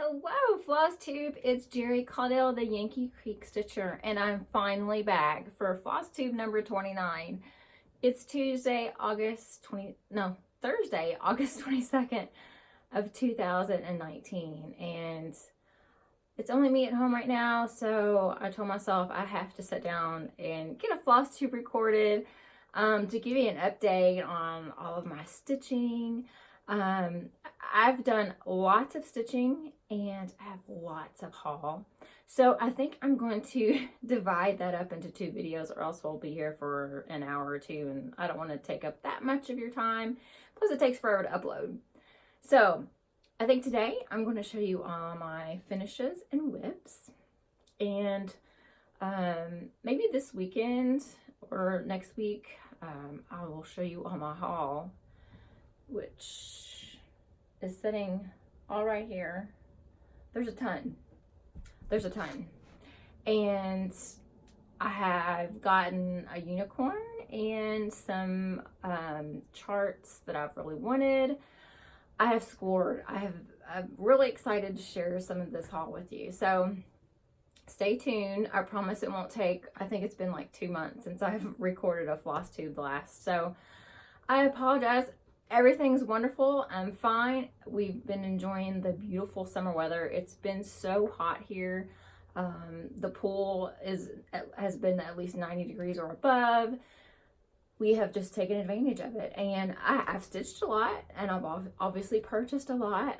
Hello, Flosstube. It's Jerry Caudell, the Yankee Creek Stitcher, and I'm finally back for Flosstube number 29. It's Thursday, August 22nd of 2019, and it's only me at home right now, so I told myself I have to sit down and get a Flosstube recorded to give you an update on all of my stitching. I've done lots of stitching and I have lots of haul. So I think I'm going to divide that up into two videos, or else we'll be here for an hour or two and I don't want to take up that much of your time. Plus it takes forever to upload. So I think today I'm going to show you all my finishes and WIPs. And maybe this weekend or next week I will show you all my haul, which is sitting all right here. There's a ton. And I have gotten a unicorn and some charts that I've really wanted. I have scored. I'm really excited to share some of this haul with you. So stay tuned. I promise it won't take, I think it's been like 2 months since I've recorded a Flosstube last. So I apologize. Everything's wonderful. I'm fine. We've been enjoying the beautiful summer weather. It's been so hot here. The pool has been at least 90 degrees or above. We have just taken advantage of it. And I've stitched a lot, and I've obviously purchased a lot.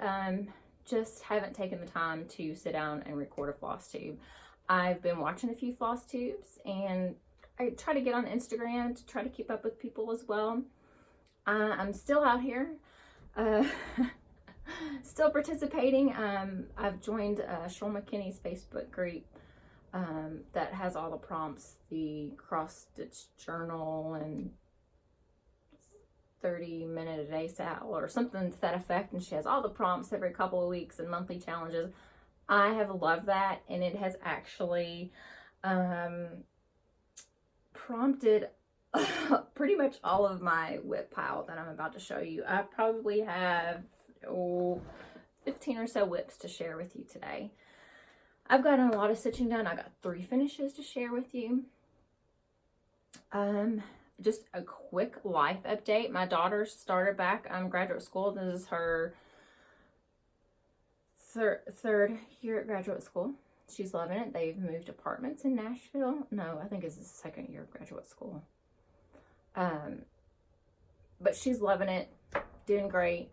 Just haven't taken the time to sit down and record a Flosstube. I've been watching a few Flosstubes, and I try to get on Instagram to try to keep up with people as well. I'm still out here, still participating. I've joined Cheryl McKinney's Facebook group that has all the prompts, the cross-stitch journal and 30-minute a day sal or something to that effect. And she has all the prompts every couple of weeks and monthly challenges. I have loved that, and it has actually prompted pretty much all of my WIP pile that I'm about to show you. I probably have 15 or so WIPs to share with you today. I've gotten a lot of stitching done. I got 3 finishes to share with you. Just a quick life update. My daughter started back graduate school. This is her third year at graduate school. She's loving it. They've moved apartments in Nashville. No, I think it's the 2nd year of graduate school. But she's loving it, doing great.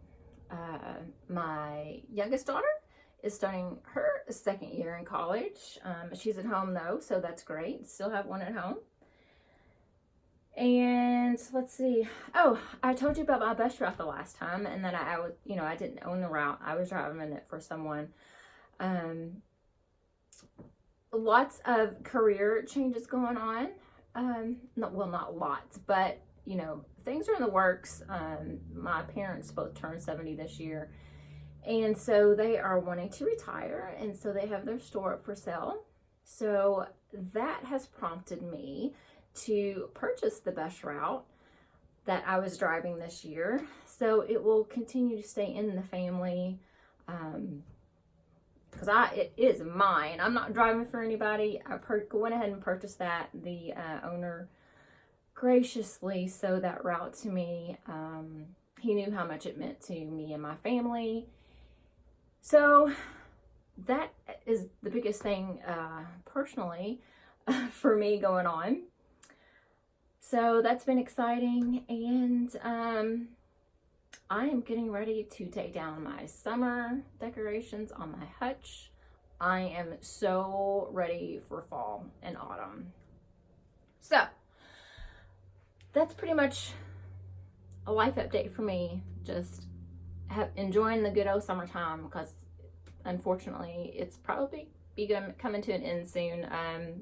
My youngest daughter is starting her 2nd year in college. She's at home though, so that's great. Still have one at home. And let's see. Oh, I told you about my bus route the last time, and that I was, I didn't own the route. I was driving it for someone. Lots of career changes going on. Not lots, but things are in the works. My parents both turned 70 this year, and so they are wanting to retire, and so they have their store up for sale. So that has prompted me to purchase the bus route that I was driving this year, so it will continue to stay in the family, because it is mine. I'm not driving for anybody. I went ahead and purchased that. The owner graciously sold that route to me. He knew how much it meant to me and my family. So that is the biggest thing personally for me going on. So that's been exciting, and I am getting ready to take down my summer decorations on my hutch. I am so ready for fall and autumn. So that's pretty much a life update for me. Just enjoying the good old summertime, because unfortunately it's probably coming to an end soon.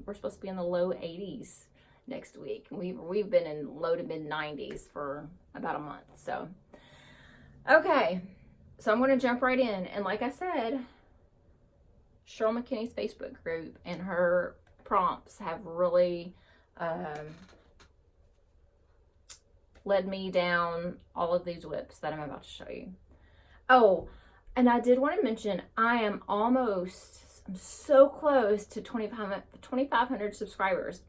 We're supposed to be in the low 80s next week. We've been in low to mid 90s for about a month. So okay, so I'm going to jump right in. And like I said, Cheryl McKinney's Facebook group and her prompts have really led me down all of these WIPs that I'm about to show you. Oh, And I did want to mention, I'm so close to 2,500 subscribers.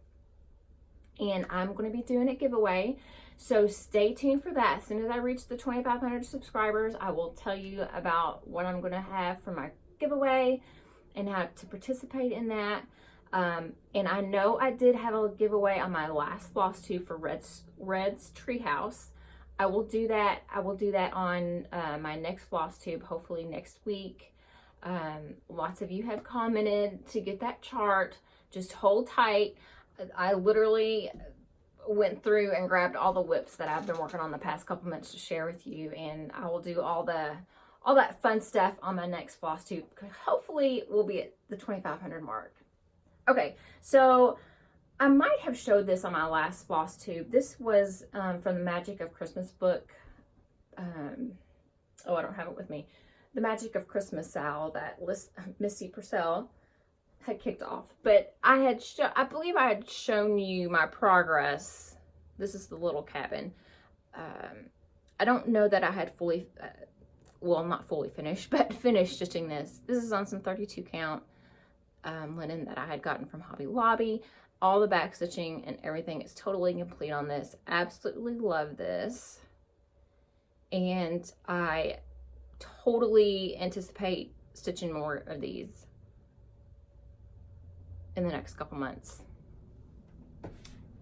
And I'm going to be doing a giveaway. So stay tuned for that. As soon as I reach the 2,500 subscribers, I will tell you about what I'm going to have for my giveaway and how to participate in that. And I know I did have a giveaway on my last Flosstube for Red's Treehouse. I will do that. I will do that on my next Flosstube, hopefully next week. Lots of you have commented to get that chart. Just hold tight. I literally went through and grabbed all the WIPs that I've been working on the past couple months to share with you, and I will do all that fun stuff on my next Flosstube. Hopefully we'll be at the 2,500 mark. Okay, so I might have showed this on my last Flosstube. This was from the Magic of Christmas book. Oh, I don't have it with me. The Magic of Christmas Sal that Missy Purcell had kicked off. But I believe I had shown you my progress. This is the little cabin. I don't know that I had fully, well, not fully finished, but finished stitching this. This is on some 32 count linen that I had gotten from Hobby Lobby. All the back stitching and everything is totally complete on this. Absolutely love this. And I totally anticipate stitching more of these in the next couple months.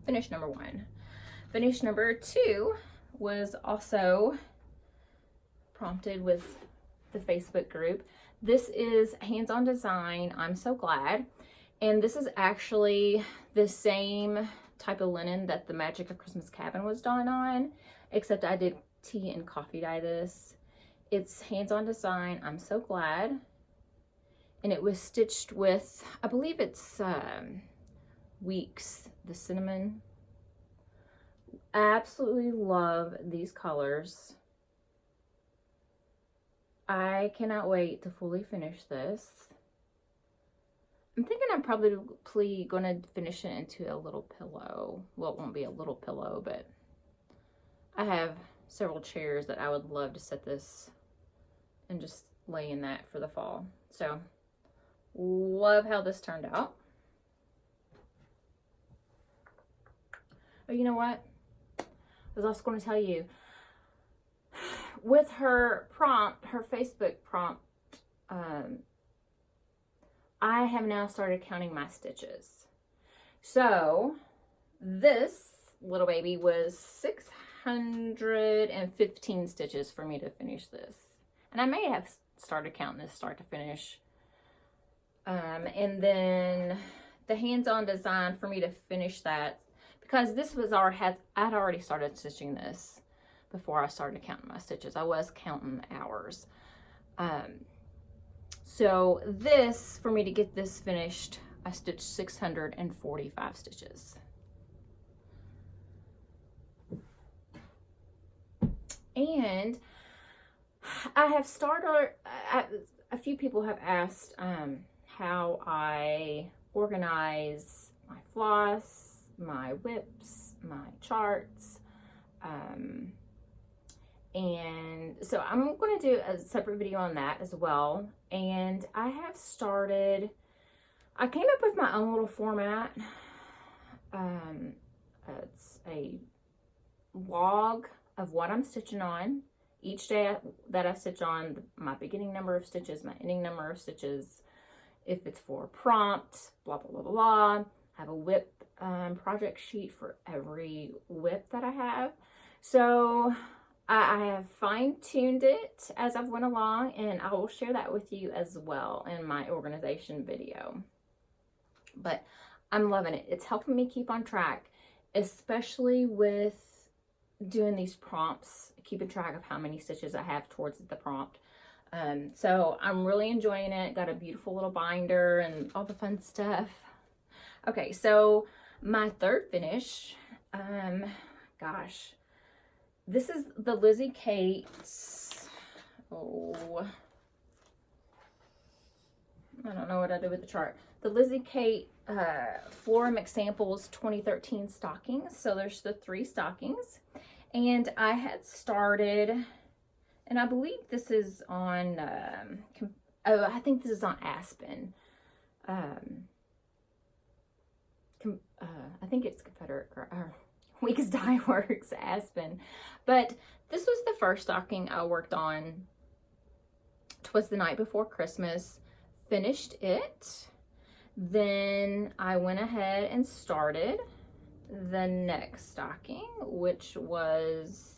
Finish number 1. Finish number 2 was also prompted with the Facebook group. This is Hands-On Design, I'm So Glad. And this is actually the same type of linen that the Magic of Christmas Cabin was done on, except I did tea and coffee dye this. It's Hands-On Design, I'm So Glad. And it was stitched with, I believe it's Weeks, the cinnamon. Absolutely love these colors. I cannot wait to fully finish this. I'm thinking I'm probably going to finish it into a little pillow. Well, it won't be a little pillow, but I have several chairs that I would love to set this and just lay in that for the fall. So, love how this turned out. But you know what? I was also going to tell you, with her prompt, her Facebook prompt, I have now started counting my stitches. So this little baby was 615 stitches for me to finish this. And I may have started counting this start to finish. And then the Hands-On Design for me to finish that, because this was I'd already started stitching this before I started counting my stitches. I was counting hours. So this, for me to get this finished, I stitched 645 stitches. And I have started, a few people have asked how I organize my floss, my WIPS, my charts, and so I'm going to do a separate video on that as well. And I have started, I came up with my own little format. It's a log of what I'm stitching on each day that I stitch on, my beginning number of stitches, my ending number of stitches, if it's for a prompt, blah, blah, blah, blah, blah. I have a WIP project sheet for every WIP that I have. So I have fine-tuned it as I've went along, and I will share that with you as well in my organization video. But I'm loving it. It's helping me keep on track, especially with doing these prompts, keeping track of how many stitches I have towards the prompt. So I'm really enjoying it. Got a beautiful little binder and all the fun stuff. Okay, so my third finish, gosh, this is the Lizzie Kate's, I don't know what I did with the chart. The Lizzie Kate Florum Examples 2013 stockings. So there's the 3 stockings. And I had started And I believe this is on, oh, I think this is on Aspen. I think it's Confederate, Weeks Dye Works, Aspen. But this was the first stocking I worked on. Twas the night before Christmas. Finished it. Then I went ahead and started the next stocking, which was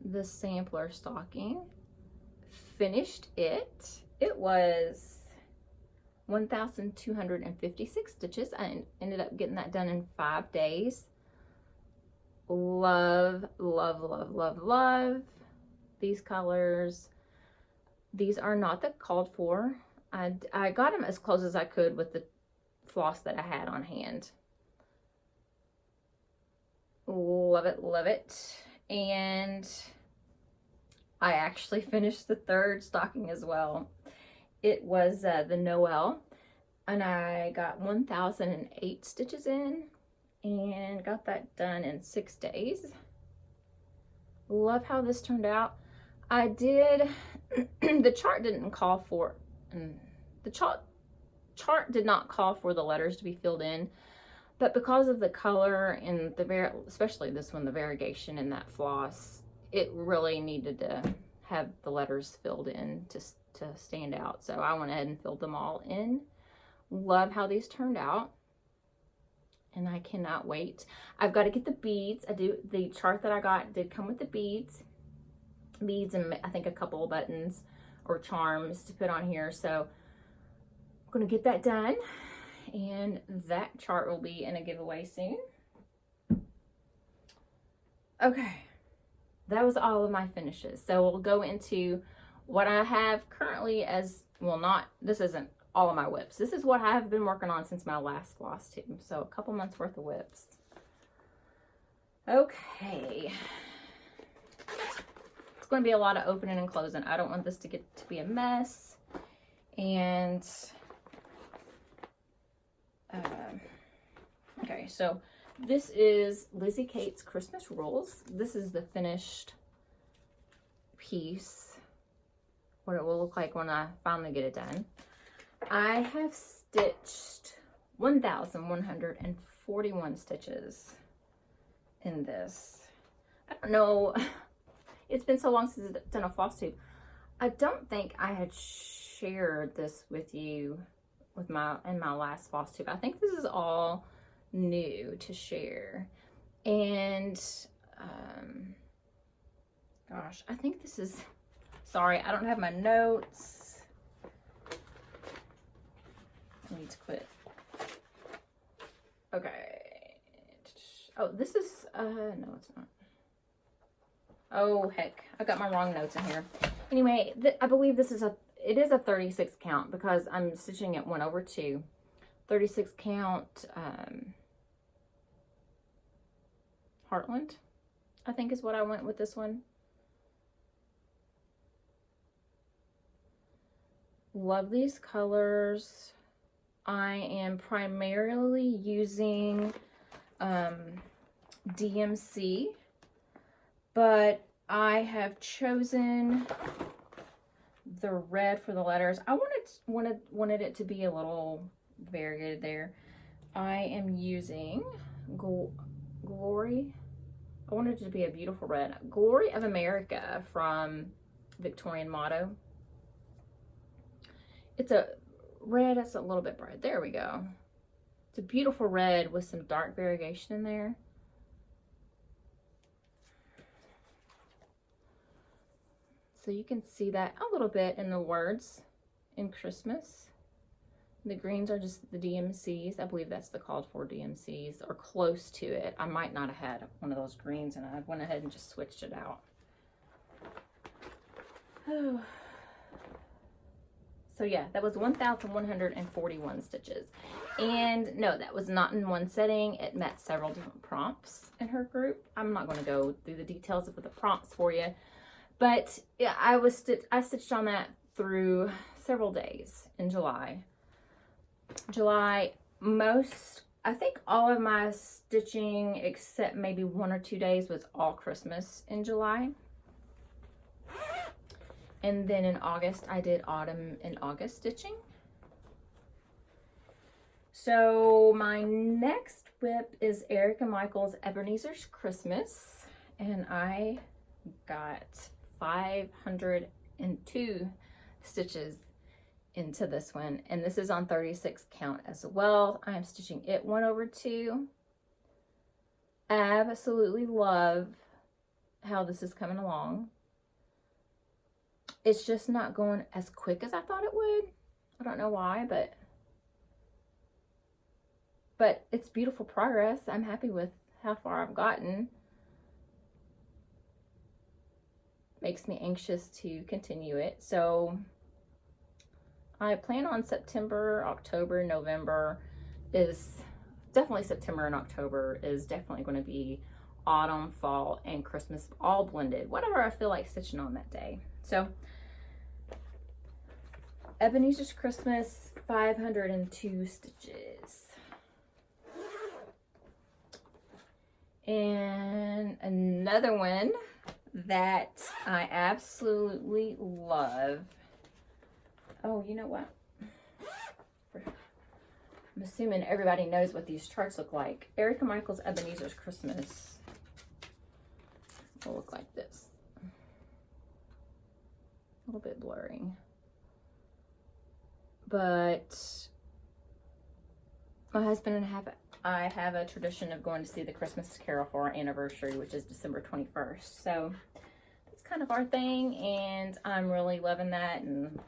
the sampler stocking. Finished it. It was 1,256 stitches. I ended up getting that done in 5 days. Love, love, love, love, love these colors. These are not the called for. I got them as close as I could with the floss that I had on hand. Love it, love it. And I actually finished the third stocking as well. It was the Noel, and I got 1,008 stitches in and got that done in 6 days. Love how this turned out. I did, the chart didn't call for, the chart did not call for the letters to be filled in, but because of the color and especially this one, the variegation in that floss, it really needed to have the letters filled in to stand out. So I went ahead and filled them all in. Love how these turned out. And I cannot wait. I've got to get the beads. The chart that I got did come with the beads. Beads and I think a couple of buttons or charms to put on here. So I'm going to get that done. And that chart will be in a giveaway soon. Okay. That was all of my finishes. So we'll go into what I have currently as, well, this isn't all of my WIPs. This is what I have been working on since my last Flosstube. So a couple months worth of WIPs. Okay. It's going to be a lot of opening and closing. I don't want this to get to be a mess. And, okay, so this is Lizzie Kate's Christmas Rules. This is the finished piece, what it will look like when I finally get it done. I have stitched 1,141 stitches in this. I don't know, it's been so long since I've done a Flosstube. I don't think I had shared this with you in my last Flosstube. I think this is all new to share. And gosh, I think this is, sorry, I don't have my notes. I need to quit. Okay. Oh, this is, no, it's not. Oh, heck. I got my wrong notes in here. Anyway, I believe this is it is a 36 count because I'm stitching it 1/2. 36 count, Heartland, I think is what I went with this one. Love these colors. I am primarily using DMC, but I have chosen the red for the letters. I wanted it to be a little variegated there. I am using Glory. I wanted it to be a beautiful red. Glory of America from Victorian Motto. It's a red that's a little bit bright. There we go. It's a beautiful red with some dark variegation in there. So you can see that a little bit in the words in Christmas. The greens are just the DMCs. I believe that's the called for DMCs, or close to it. I might not have had one of those greens, and I went ahead and just switched it out. Oh. So yeah, that was 1,141 stitches. And no, that was not in one setting. It met several different prompts in her group. I'm not going to go through the details of the prompts for you. But yeah, I stitched on that through several days in July. I think all of my stitching except maybe 1 or 2 days was all Christmas in July. And then in August, I did autumn and August stitching. So my next WIP is Erica Michael's Ebenezer's Christmas. And I got 502 stitches into this one. And this is on 36 count as well. I'm stitching it 1/2. Absolutely love how this is coming along. It's just not going as quick as I thought it would. I don't know why, but it's beautiful progress. I'm happy with how far I've gotten. Makes me anxious to continue it. So I plan on September, October, November is definitely September and October is definitely going to be autumn, fall, and Christmas all blended. Whatever I feel like stitching on that day. So Ebenezer's Christmas, 502 stitches. And another one that I absolutely love. Oh, you know what? I'm assuming everybody knows what these charts look like. Erica Michael's Ebenezer's Christmas will look like this. A little bit blurry. But my husband and I have a tradition of going to see the Christmas Carol for our anniversary, which is December 21st. So it's kind of our thing, and I'm really loving that and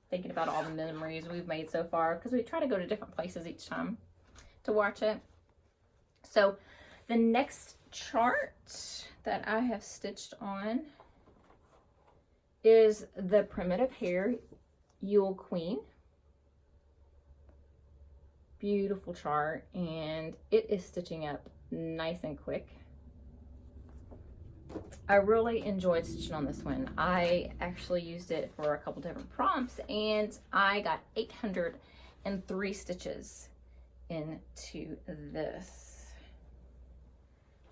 thinking about all the memories we've made so far, because we try to go to different places each time to watch it. So the next chart that I have stitched on is the Primitive Hair Yule Queen. Beautiful chart, and it is stitching up nice and quick. I really enjoyed stitching on this one. I actually used it for a couple different prompts, and I got 803 stitches into this.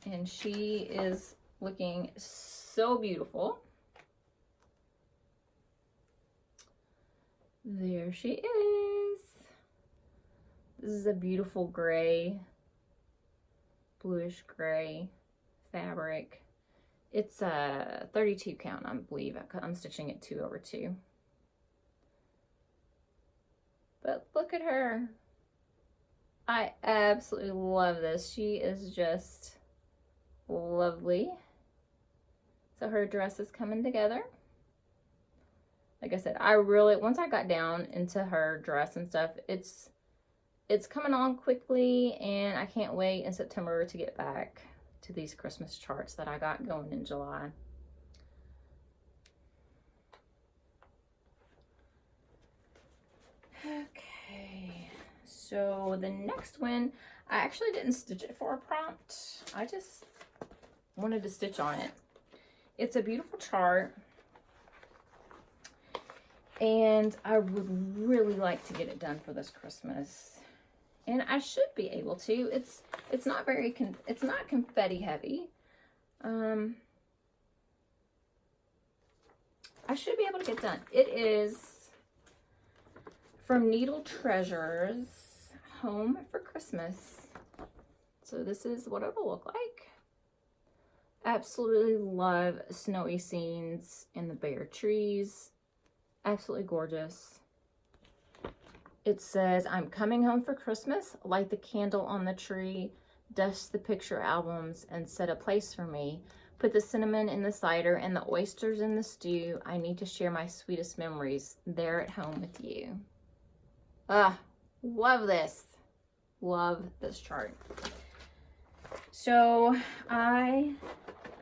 And she is looking so beautiful. There she is. This is a beautiful gray, bluish gray fabric. It's a 32 count, I believe. I'm stitching it 2/2. But look at her. I absolutely love this. She is just lovely. So her dress is coming together. Like I said, once I got down into her dress and stuff, it's coming on quickly, and I can't wait in September to get back to these Christmas charts that I got going in July. Okay, so the next one, I actually didn't stitch it for a prompt. I just wanted to stitch on it. It's a beautiful chart, and I would really like to get it done for this Christmas. And I should be able to. It's not very it's not confetti heavy. I should be able to get done. It is from Needle Treasures, Home for Christmas. So this is what it will look like. Absolutely love snowy scenes and the bare trees. Absolutely gorgeous. It says, I'm coming home for Christmas, light the candle on the tree, dust the picture albums, and set a place for me. Put the cinnamon in the cider and the oysters in the stew. I need to share my sweetest memories there at home with you. Love this. Love this chart. So I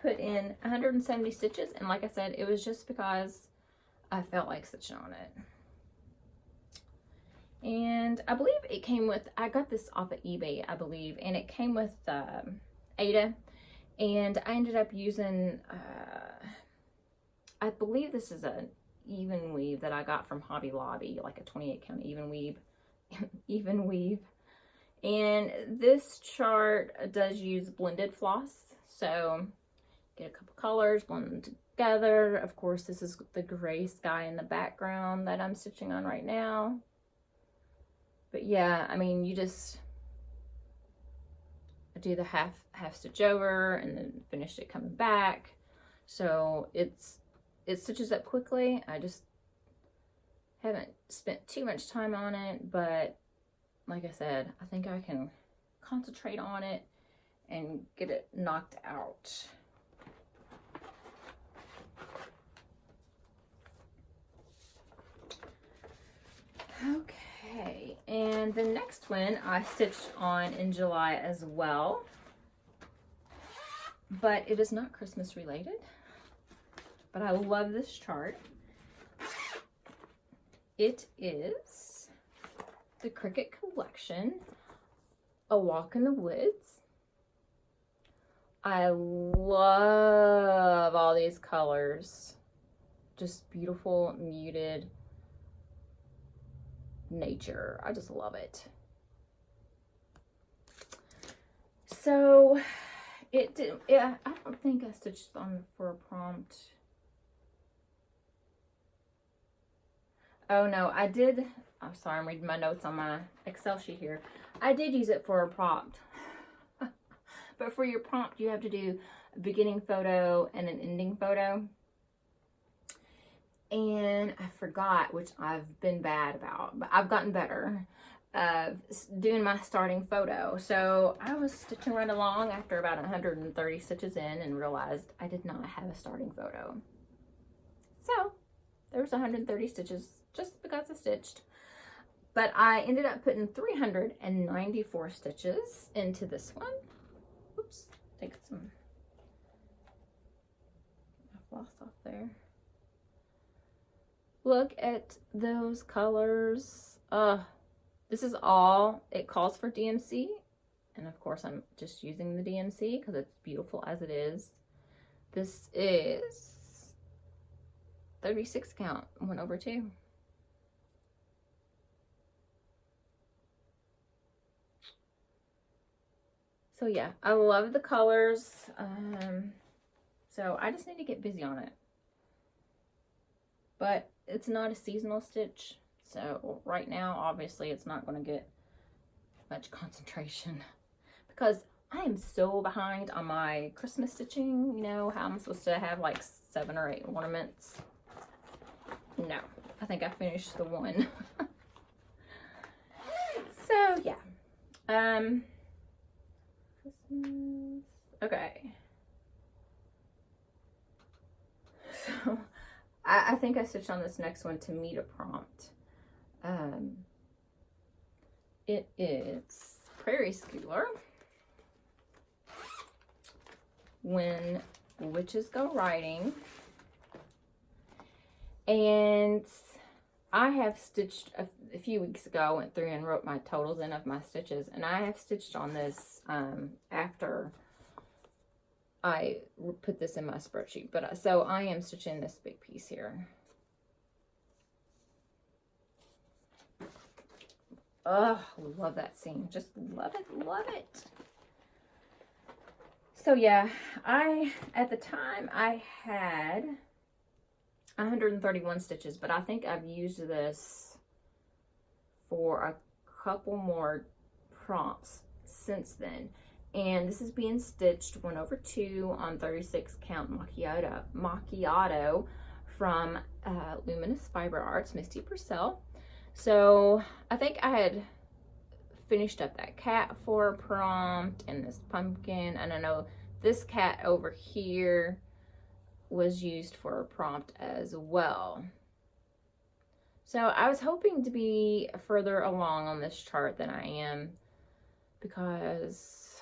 put in 170 stitches, and like I said, it was just because I felt like stitching on it. And I believe it came with, I got this off of eBay, I believe, and it came with Ada, and I ended up using, I believe this is an even weave that I got from Hobby Lobby, like a 28 count even weave, and this chart does use blended floss, so get a couple colors, blend together. Of course, this is the gray sky in the background that I'm stitching on right now. But yeah, I mean, you just do the half stitch over and then finish it coming back. So it stitches up quickly. I just haven't spent too much time on it, but like I said, I think I can concentrate on it and get it knocked out. Okay, and the next one I stitched on in July as well, but it is not Christmas related, but I love this chart. It is the Cricut Collection, A Walk in the Woods. I love all these colors. Just beautiful, muted nature. I just love it. So it did, yeah, I don't think I stitched on for a prompt. Oh no, I did. I'm sorry, I'm reading my notes on my Excel sheet here. I did use it for a prompt. But for your prompt, you have to do a beginning photo and an ending photo. And I forgot, which I've been bad about, but I've gotten better, doing my starting photo. So I was stitching right along after about 130 stitches in and realized I did not have a starting photo. So there was 130 stitches just because I stitched. But I ended up putting 394 stitches into this one. Oops, take some floss off there. Look at those colors. This is all, it calls for DMC. And of course I'm just using the DMC because it's beautiful as it is. This is 36 count, 1/2. So yeah, I love the colors. So I just need to get busy on it. But it's not a seasonal stitch. So right now, obviously, it's not going to get much concentration because I am so behind on my Christmas stitching. You know, how I'm supposed to have like 7 or 8 ornaments. No, I think I finished the one. So yeah. Christmas. Okay. So I think I stitched on this next one to meet a prompt. It is Prairie Schooler, When Witches Go Riding. And I have stitched a few weeks ago. I went through and wrote my totals in of my stitches, and I have stitched on this after I put this in my spreadsheet. But so I am stitching this big piece here. Oh, love that seam. Just love it, love it. So yeah, at the time I had 131 stitches, but I think I've used this for a couple more prompts since then. And this is being stitched 1/2 on 36 count macchiato from Luminous Fiber Arts, Misty Purcell. So I think I had finished up that cat for a prompt and this pumpkin, and I know this cat over here was used for a prompt as well. So I was hoping to be further along on this chart than I am, because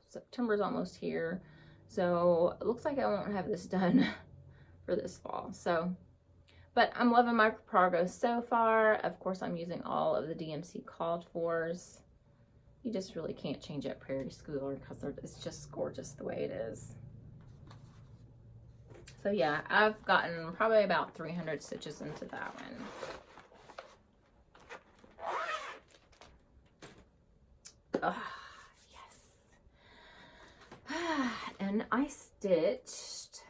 September's almost here. So it looks like I won't have this done for this fall. So, but I'm loving my progress so far. Of course, I'm using all of the DMC called fors. You just really can't change up Prairie Schooler because it's just gorgeous the way it is. So yeah, I've gotten probably about 300 stitches into that one. Oh, yes. And I stitched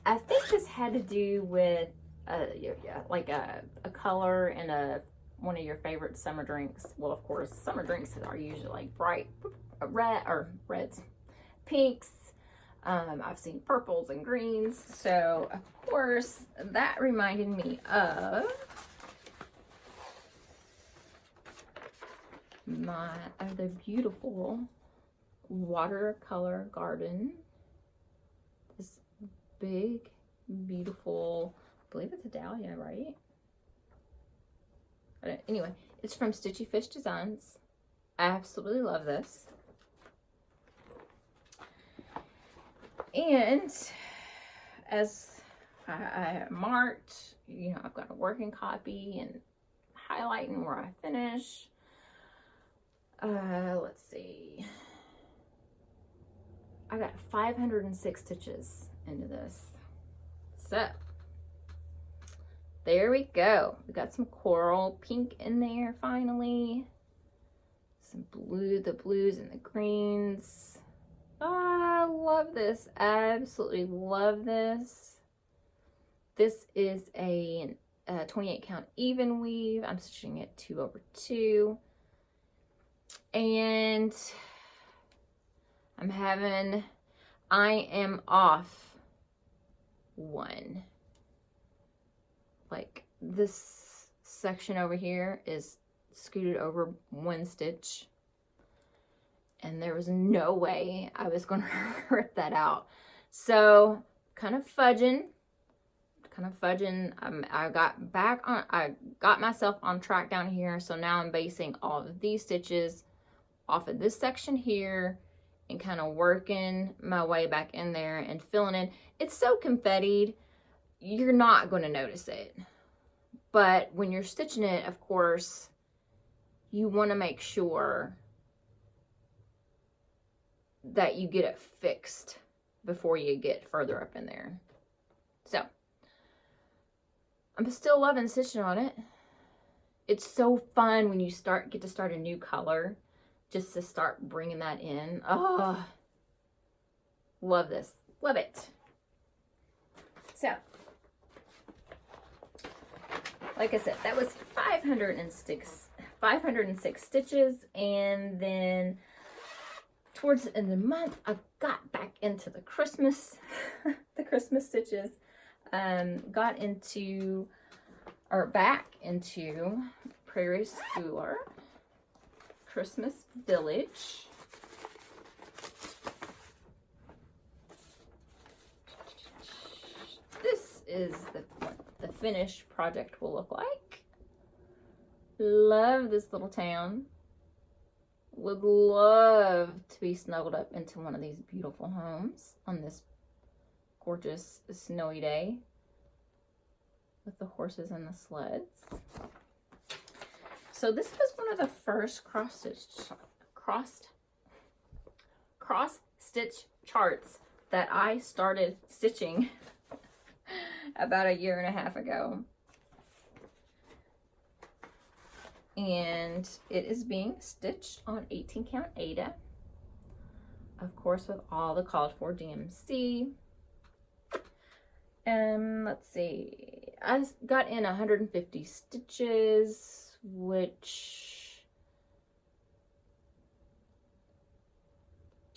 I think this had to do with like a color in one of your favorite summer drinks. Well, of course, summer drinks are usually like bright reds, pinks. I've seen purples and greens. So, of course, that reminded me of the beautiful watercolor garden. This big, beautiful, I believe it's a dahlia, right? Anyway, it's from Stitchy Fish Designs. I absolutely love this. And as I marked, you know, I've got a working copy and highlighting where I finish. Let's see. I got 506 stitches into this. So, there we go. We got some coral pink in there finally. Some blue, the blues and the greens. I love this. Absolutely love this. This is a 28 count even weave. I'm stitching it 2/2. And I am off one. Like this section over here is scooted over one stitch. And there was no way I was going to rip that out. So kind of fudging. I got myself on track down here. So now I'm basing all of these stitches off of this section here and kind of working my way back in there and filling in. It's so confettied, you're not going to notice it. But when you're stitching it, of course, you want to make sure that you get it fixed before you get further up in there. So, I'm still loving stitching on it. It's so fun when you get to start a new color, just to start bringing that in. Oh, love this. Love it. So, like I said, that was 506 stitches, and then towards the end of the month, I got back into the Christmas, the Christmas stitches. Got into, or back into Prairie Schooler, Christmas Village. This is what the finished project will look like. Love this little town. Would love to be snuggled up into one of these beautiful homes on this gorgeous snowy day with the horses and the sleds. So this was one of the first cross stitch charts that I started stitching about 1.5 years ago. And it is being stitched on 18 count Aida, of course, with all the called for DMC. Let's see, I got in 150 stitches, which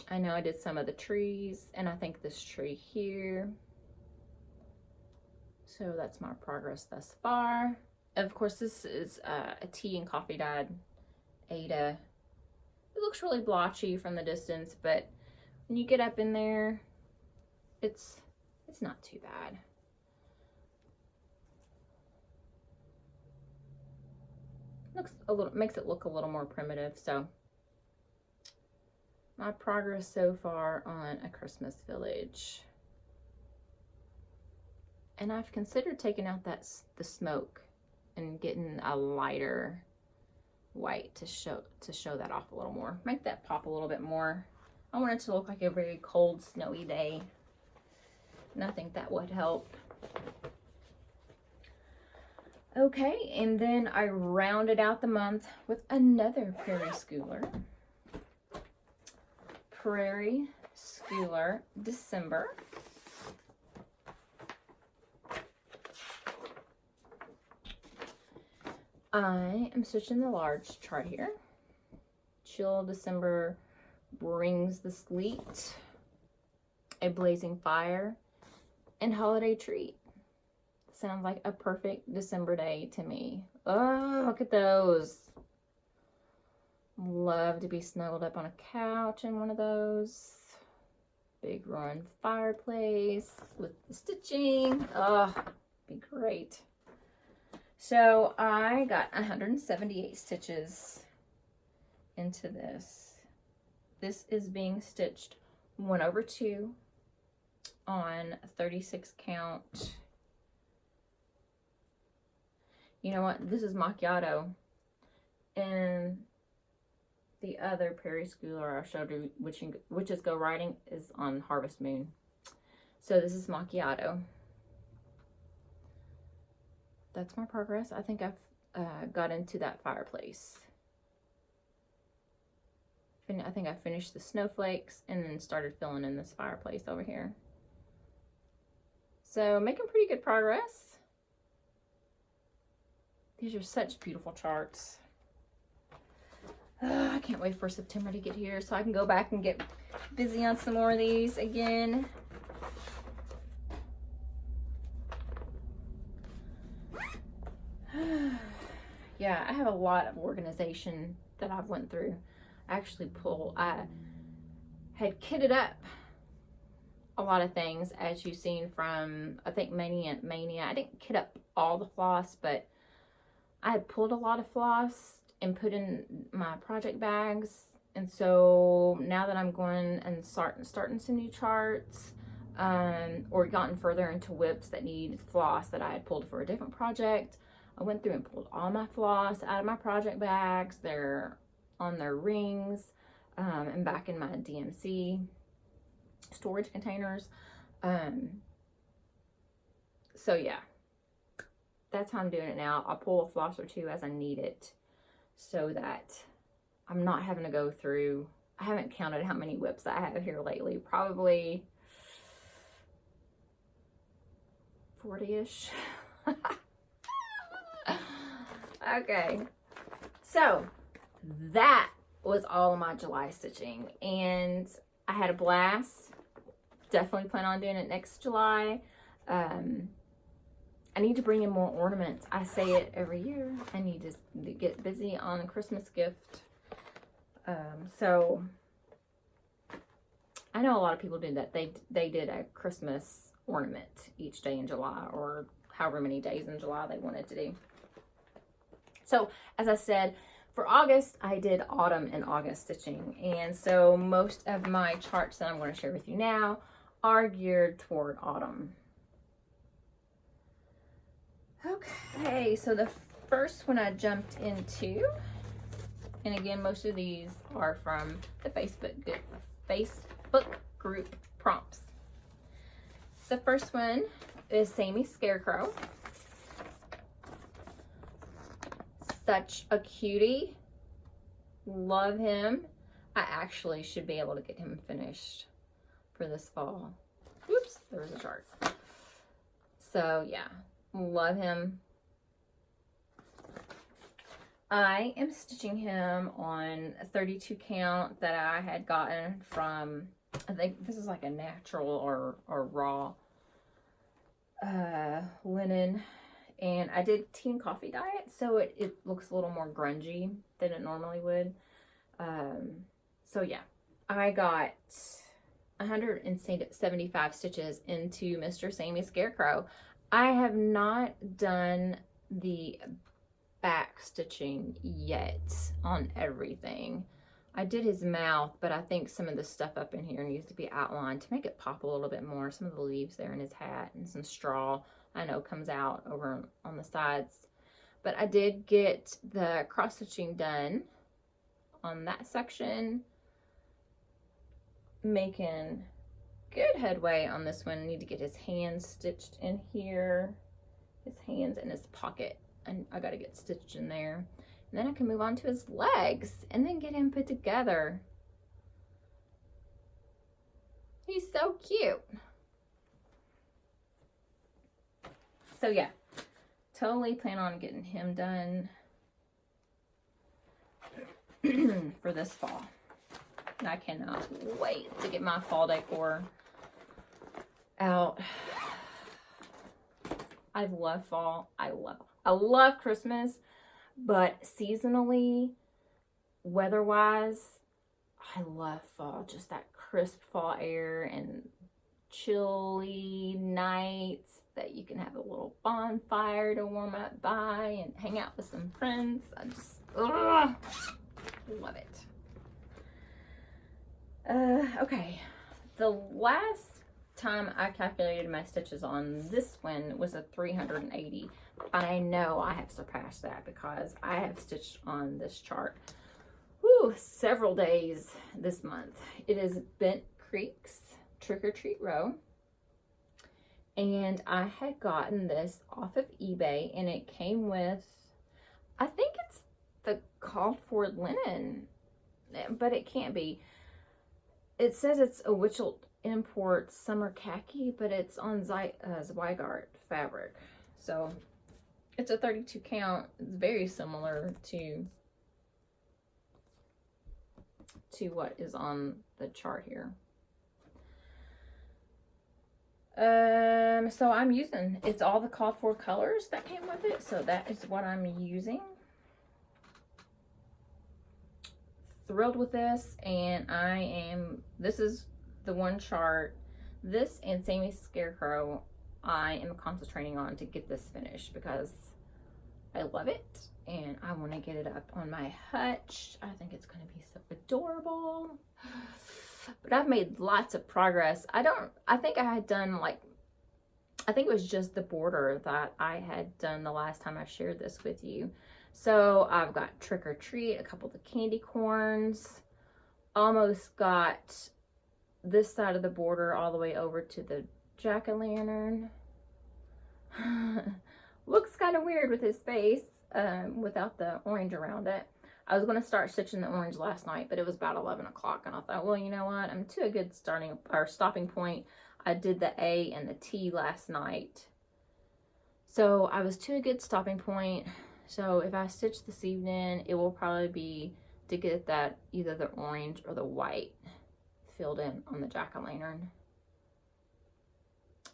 I know I did some of the trees, and I think this tree here. So that's my progress thus far. Of course, this is a tea and coffee dyed Aida. It looks really blotchy from the distance, but when you get up in there, it's not too bad. Makes it look a little more primitive. So my progress so far on A Christmas Village. And I've considered taking out the smoke and getting a lighter white to show that off a little more. Make that pop a little bit more. I want it to look like a very cold, snowy day. And I think that would help. Okay, and then I rounded out the month with another Prairie Schooler. Prairie Schooler December. I am stitching the large chart here. Chill December brings the sleet, a blazing fire, and holiday treat. Sounds like a perfect December day to me. Oh, look at those. Love to be snuggled up on a couch in one of those. Big roaring fireplace with the stitching. Oh, be great. So I got 178 stitches into this. This is being stitched 1/2 on 36 count. You know what? This is macchiato. And the other Perry Schooler I showed you, which is Go Riding, is on Harvest Moon. So this is macchiato. That's my progress. I think I've got into that fireplace. I think I finished the snowflakes and then started filling in this fireplace over here. So making pretty good progress. These are such beautiful charts. I can't wait for September to get here so I can go back and get busy on some more of these again. Yeah, I have a lot of organization that I've went through. I had kitted up a lot of things, as you've seen from, I think, Mania. I didn't kit up all the floss, but I had pulled a lot of floss and put in my project bags. And so now that I'm going and starting some new charts, or gotten further into WIPS that need floss that I had pulled for a different project, I went through and pulled all my floss out of my project bags. They're on their rings, and back in my DMC storage containers. So yeah, that's how I'm doing it now. I'll pull a floss or two as I need it so that I'm not having to go through. I haven't counted how many WIPs I have here lately. Probably 40-ish. Okay, so that was all of my July stitching, and I had a blast. Definitely plan on doing it next July. I need to bring in more ornaments. I say it every year. I need to get busy on the Christmas gift. So I know a lot of people do that. They did a Christmas ornament each day in July, or however many days in July they wanted to do. So as I said, for August, I did autumn and August stitching. And so most of my charts that I'm going to share with you now are geared toward autumn. Okay, so the first one I jumped into, and again, most of these are from the Facebook group prompts. The first one is Sammy Scarecrow. Such a cutie. Love him. I actually should be able to get him finished for this fall. Whoops, there was a chart. So yeah, love him. I am stitching him on a 32 count that I had gotten from, I think this is like a natural or raw linen. And I did tea and coffee diet, so it looks a little more grungy than it normally would. So yeah, I got 175 stitches into Mr. Sammy Scarecrow. I have not done the back stitching yet on everything. I did his mouth, but I think some of the stuff up in here needs to be outlined to make it pop a little bit more. Some of the leaves there in his hat and some straw, I know, comes out over on the sides. But I did get the cross stitching done on that section. Making good headway on this one. I need to get his hands stitched in here. His hands and his pocket. And I got to get stitched in there. And then I can move on to his legs and then get him put together. He's so cute. So yeah, totally plan on getting him done for this fall. And I cannot wait to get my fall decor out. I love fall. I love Christmas, but seasonally, weather-wise, I love fall. Just that crisp fall air and chilly nights that you can have a little bonfire to warm up by and hang out with some friends. I just love it. Okay, the last time I calculated my stitches on this one was a 380. I know I have surpassed that because I have stitched on this chart several days this month. It is Bent Creek's Trick or Treat Row, and I had gotten this off of eBay, and it came with, I think it's the called for linen, but it can't be. It says it's a Witchell Import Summer Khaki, but it's on Zweigart fabric. So it's a 32 count. It's very similar to what is on the chart here. So I'm using, it's all the called for colors that came with it. So that is what I'm using. Thrilled with this, and this is the one chart, this and Sammy's Scarecrow, I am concentrating on to get this finished because I love it and I want to get it up on my hutch. I think it's going to be so adorable. But I've made lots of progress. I think I had done I think it was just the border that I had done the last time I shared this with you. So I've got Trick or Treat, a couple of the candy corns, almost got this side of the border all the way over to the jack-o'-lantern. Looks kind of weird with his face without the orange around it. I was going to start stitching the orange last night, but it was about 11 o'clock, and I thought, well, you know what? I'm to a good stopping point. I did the A and the T last night. So I was to a good stopping point. So if I stitch this evening, it will probably be to get that either the orange or the white filled in on the jack-o'-lantern.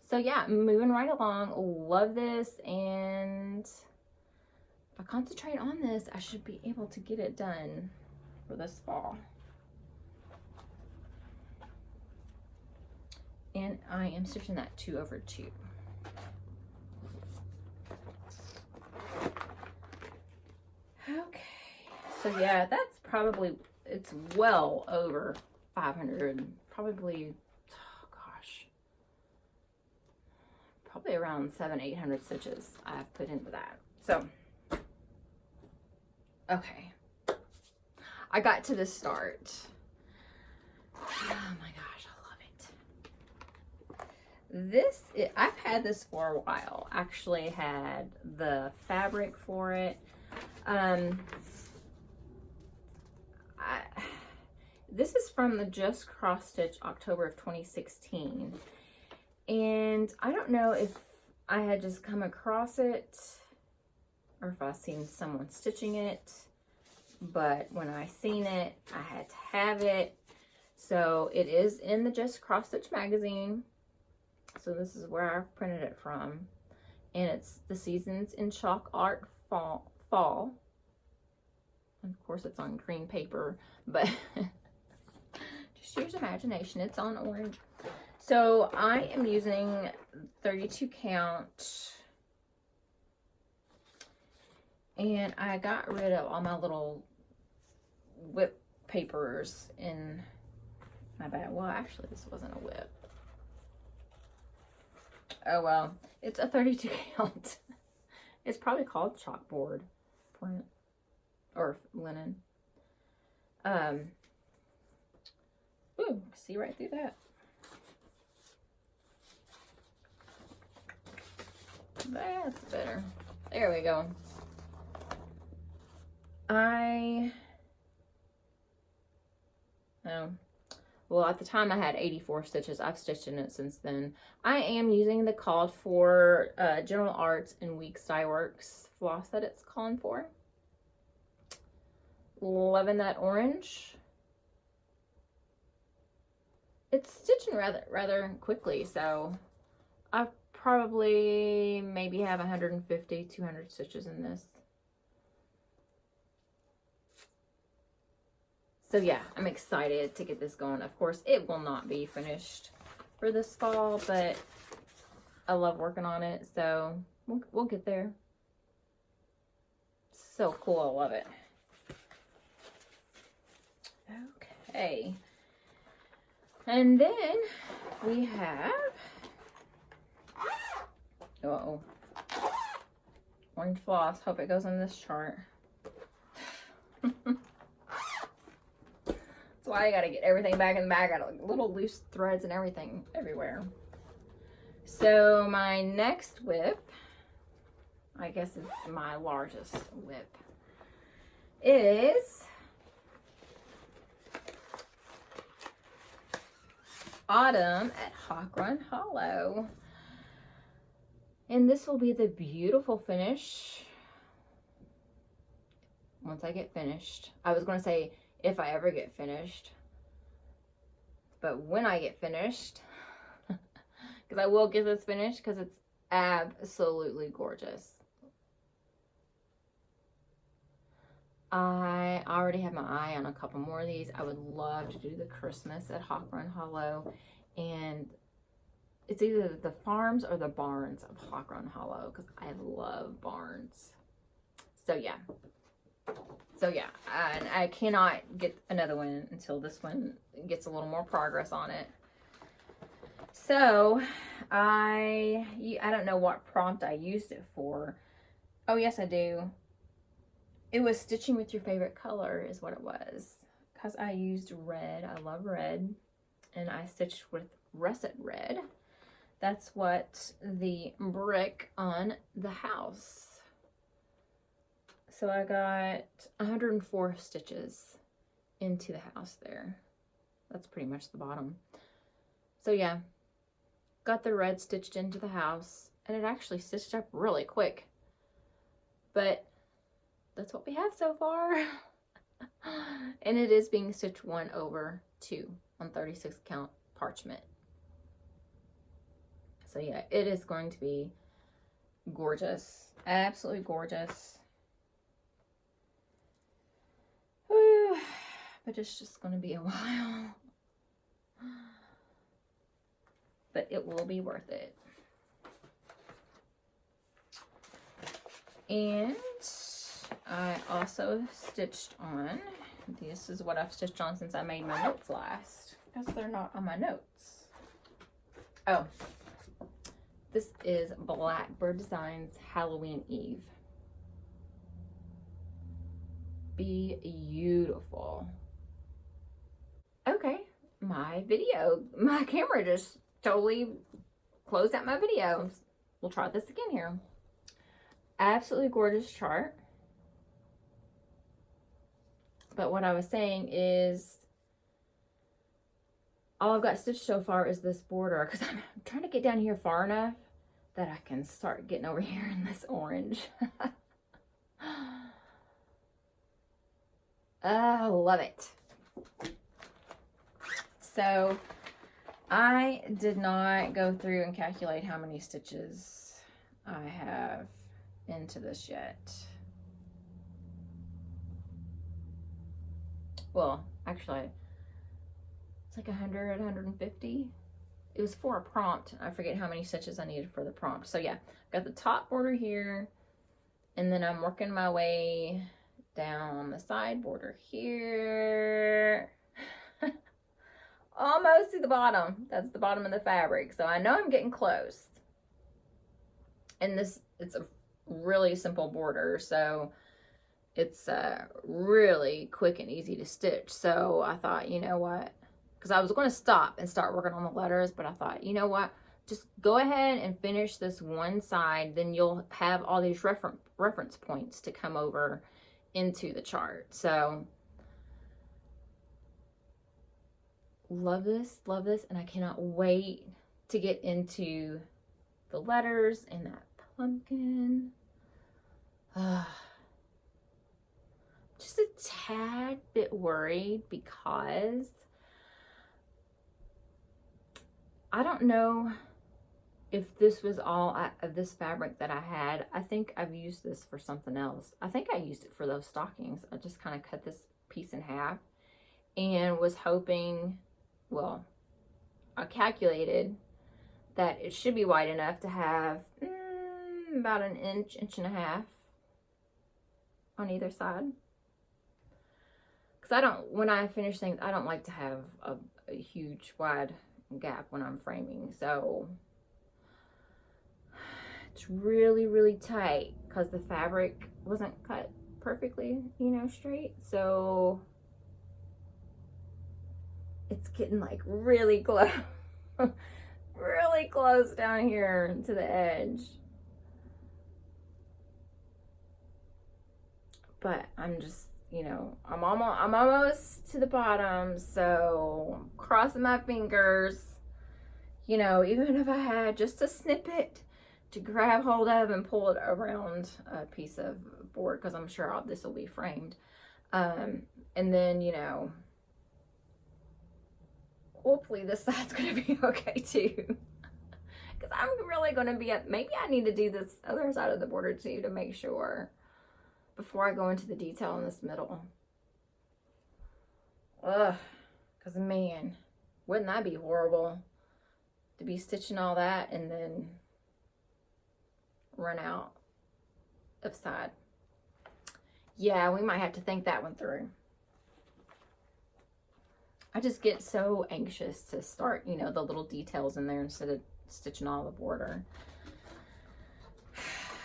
So yeah, moving right along. Love this, and if I concentrate on this, I should be able to get it done for this fall. And I am stitching that 2/2. Okay, so yeah, that's probably, it's well over 500, probably, oh gosh, probably around 700-800 stitches I've put into that. So, okay, I got to the start. Oh my gosh, I love it. I've had this for a while. Actually had the fabric for it. This is from the Just Cross Stitch October of 2016, and I don't know if I had just come across it or if I've seen someone stitching it, but when I seen it, I had to have it. So it is in the Just Cross Stitch magazine. So this is where I printed it from, and it's the Seasons in Chalk Art Fall. And of course it's on green paper, but just use imagination. It's on orange. So I am using 32 count, and I got rid of all my little WIP papers in my bag. Well, actually this wasn't a WIP. Oh well, it's a 32 count. It's probably called chalkboard print or linen. Ooh, see right through that. That's better. There we go. Well, at the time I had 84 stitches. I've stitched in it since then. I am using the called for General Arts and Weeks Dye Works floss that it's calling for. Loving that orange. It's stitching rather quickly, so I probably maybe have 150, 200 stitches in this. So yeah, I'm excited to get this going. Of course, it will not be finished for this fall, but I love working on it, so we'll get there. So cool, I love it. Okay. And then we have, uh-oh, orange floss. Hope it goes in this chart. Why I gotta get everything back in the bag. I got little loose threads and everything everywhere. So my next WIP, I guess it's my largest WIP, is Autumn at Hawk Run Hollow. And this will be the beautiful finish once I get finished. I was gonna say if I ever get finished, but when I get finished, because I will get this finished because it's absolutely gorgeous. I already have my eye on a couple more of these. I would love to do the Christmas at Hawk Run Hollow, and it's either the farms or the barns of Hawk Run Hollow because I love barns. So yeah. And I cannot get another one until this one gets a little more progress on it. So I don't know what prompt I used it for. Oh yes, I do. It was stitching with your favorite color is what it was, because I used red. I love red, and I stitched with russet red. That's what the brick on the house. So I got 104 stitches into the house there. That's pretty much the bottom. So yeah, got the red stitched into the house, and it actually stitched up really quick. But that's what we have so far. And it is being stitched 1/2 on 36 count parchment. So yeah, it is going to be gorgeous. Absolutely gorgeous. But it's just going to be a while. But it will be worth it. And I also stitched on, this is what I've stitched on since I made my notes last, because they're not on my notes. Oh, this is Blackbird Designs Halloween Eve. Beautiful. Okay, my camera just totally closed out my video. We'll try this again here. Absolutely gorgeous chart. But what I was saying is, all I've got stitched so far is this border, because I'm trying to get down here far enough that I can start getting over here in this orange. I love it. So I did not go through and calculate how many stitches I have into this yet. Well, actually, it's like 100, 150. It was for a prompt. I forget how many stitches I needed for the prompt. So yeah, got the top border here, and then I'm working my way down the side border here. Almost to the bottom. That's the bottom of the fabric. So I know I'm getting close. And it's a really simple border, so it's really quick and easy to stitch. So I thought, you know what, because I was going to stop and start working on the letters, but I thought, you know what, just go ahead and finish this one side, then you'll have all these reference points to come over into the chart. So love this, and I cannot wait to get into the letters and that pumpkin. Just a tad bit worried because I don't know if this was all of this fabric that I had. I think I've used this for something else. I think I used it for those stockings. I just kind of cut this piece in half and was hoping, well, I calculated that it should be wide enough to have about an inch, inch and a half on either side. Because when I finish things, I don't like to have a huge wide gap when I'm framing. So it's really, really tight because the fabric wasn't cut perfectly, you know, straight. So it's getting like really close, really close down here to the edge. But I'm just, you know, I'm almost to the bottom, so I'm crossing my fingers. You know, even if I had just a snippet to grab hold of and pull it around a piece of board, because I'm sure this will be framed. And then, you know, hopefully this side's going to be okay too. Because I'm really going to be maybe I need to do this other side of the border too to make sure before I go into the detail in this middle. Ugh, because man, wouldn't that be horrible to be stitching all that and then run out of side. Yeah, we might have to think that one through. I just get so anxious to start, you know, the little details in there instead of stitching all the border.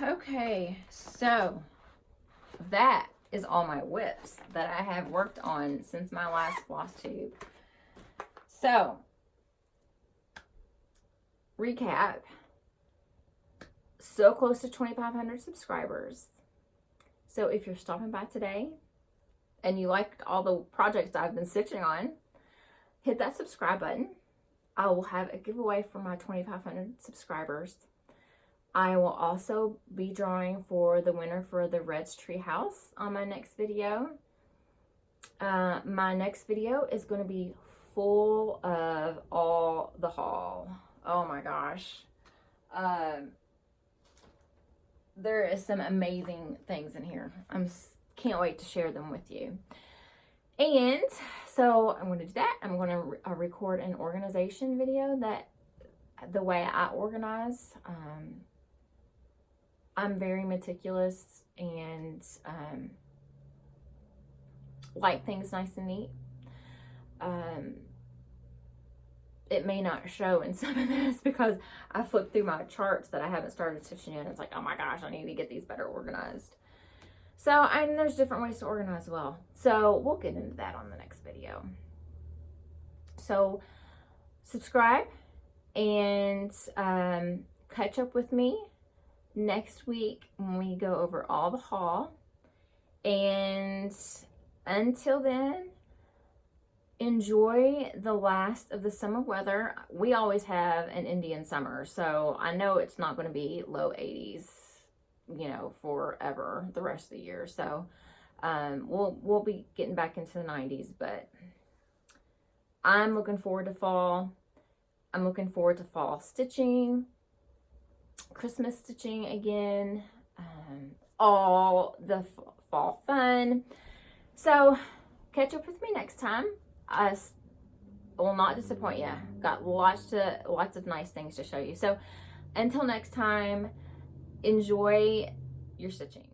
Okay, so that is all my WIPs that I have worked on since my last Flosstube. So, recap. So close to 2,500 subscribers. So if you're stopping by today and you liked all the projects I've been stitching on, hit that subscribe button. I will have a giveaway for my 2,500 subscribers. I will also be drawing for the winner for the Red's Treehouse on my next video. My next video is going to be full of all the haul. Oh my gosh. There is some amazing things in here. Can't wait to share them with you. And so I'm going to do that. I'm going to record an organization video that the way I organize. I'm very meticulous and like things nice and neat. It may not show in some of this because I flipped through my charts that I haven't started stitching in. It's like, oh my gosh, I need to get these better organized. So, and there's different ways to organize well. So we'll get into that on the next video. So subscribe and catch up with me next week when we go over all the haul. And until then, enjoy the last of the summer weather. We always have an Indian summer, so I know it's not going to be low 80s, you know, forever the rest of the year. So we'll be getting back into the 90s, but I'm looking forward to fall. I'm looking forward to fall stitching, Christmas stitching again, all the fall fun. So catch up with me next time. I will not disappoint you. Got lots of nice things to show you. So until next time, enjoy your stitching.